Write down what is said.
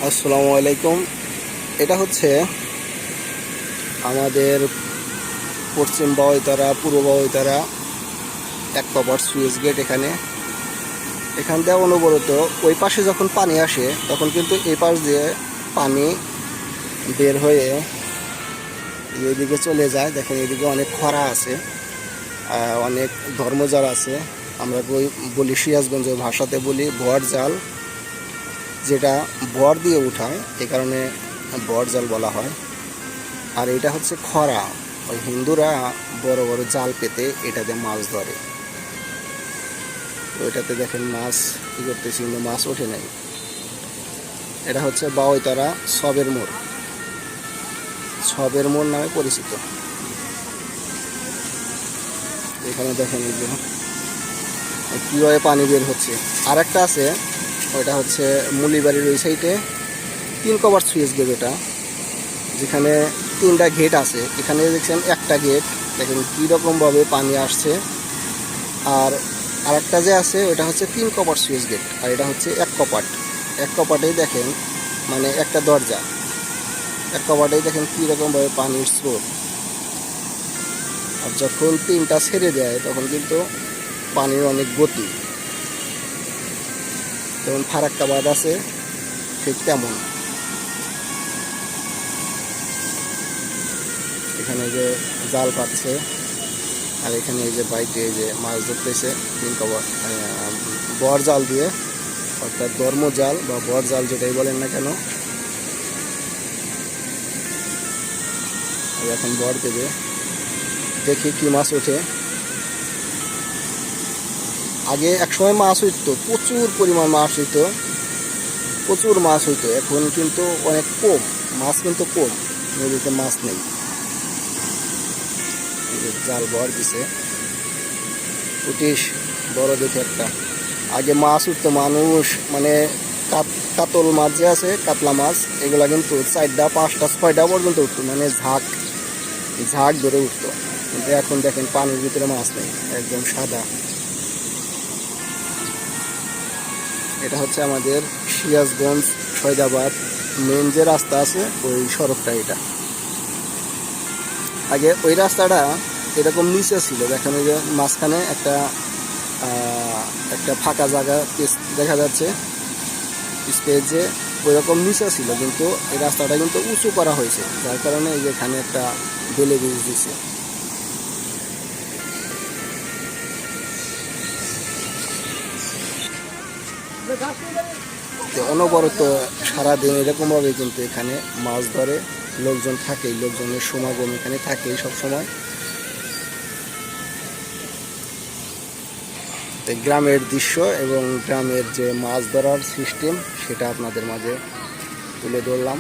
আসসালামু আলাইকুম। এটা হচ্ছে আমাদের পশ্চিম বাউইতারা পূর্ব বাউইতারা এক কপার সুইচ গেট। এখান দিয়ে অনবরত ওই পাশে যখন পানি আসে তখন কিন্তু এই পাশ দিয়ে পানি বের হয়ে এইদিকে চলে যায়। দেখেন এদিকে অনেক খরা আছে, অনেক ধর্মজাল আছে। আমরা বলি সিরাজগঞ্জের ভাষাতে বলি বট জাল, যেটা বর দিয়ে উঠায়, এই কারণে বট জাল বলা হয়। আর এটা হচ্ছে খরা, ওই হিন্দুরা বড় বড় জাল পেতে এটাতে মাছ ধরে। তো এটাতে দেখেন মাছ কি করতেছি, কিন্তু মাছ ওঠে নাই। এটা হচ্ছে বাউইতারা সবের মোড়, সবের মোড় নামে পরিচিত। এখানে দেখেন এই যে কীভাবে পানি বের হচ্ছে। আর একটা আছে, ওইটা হচ্ছে মুলিবাড়ির ওই সাইডে 3 কভার সুইচ গেট। ওটা যেখানে 3টা গেট আছে, এখানে দেখছেন একটা গেট, দেখেন কীরকমভাবে পানি আসছে। আর আরেকটা যে আছে ওটা হচ্ছে 3 কপাট সুইচ গেট, আর এটা হচ্ছে 1 কপাট। 1 কপাটেই দেখেন মানে একটা দরজা, 1 কপাটেই দেখেন কীরকমভাবে পানির স্রোত। আর যখন 3টা ছেড়ে দেয় তখন কিন্তু পানির অনেক গতি, যেমন ফারাক্কাবাদ আছে ঠিক তেমন। এখানে যে জাল পাচ্ছে, আর এখানে এই যে বাইকে এই যে মাছ ধরতেছে 3 কভার বর জাল দিয়ে, অর্থাৎ ধর্ম জাল বা বর জাল যেটাই বলেন না কেন। এখন বর দেবে, দেখি কি মাছ ওঠে। আগে একসময় মাছ হইতো, প্রচুর পরিমাণ মাছ হইতো, প্রচুর মাছ হইতো। এখন কিন্তু অনেক কম, মাছ কিন্তু কম, নদীতে মাছ নেই। জাল বর দিছে, উঠিস বড় দেখে একটা। আগে মাছ উঠতো, মানুষ মানে কাতল মাছ যে আছে, কাতলা মাছ, এগুলা কিন্তু 4টা 5টা 6টা পর্যন্ত উঠতো, মানে ঝাঁক ঝাঁক ধরে উঠতো। কিন্তু এখন দেখেন পানির ভিতরে মাছ নেই, একদম সাদা। এটা হচ্ছে আমাদের সিরাজগঞ্জ সৈদাবাদ মেন যে রাস্তা আছে, ওই সড়কটা। এটা আগে ওই রাস্তাটা এরকম নিচে ছিল, দেখেন ওই যে মাঝখানে একটা ফাঁকা জায়গা দেখা যাচ্ছে স্টেজে, ওই রকম নিচে ছিল। কিন্তু এই রাস্তাটা কিন্তু উঁচু করা হয়েছে, যার কারণে এই যে এখানে একটা বেলে ব্রিজ দিছে। অনবরত সারাদিন এরকমভাবে কিন্তু এখানে মাছ ধরে, লোকজন থাকেই, লোকজনের সমাগম এখানে থাকেই সবসময়। গ্রামের দৃশ্য এবং গ্রামের যে মাছ ধরার সিস্টেম, সেটা আপনাদের মাঝে তুলে ধরলাম।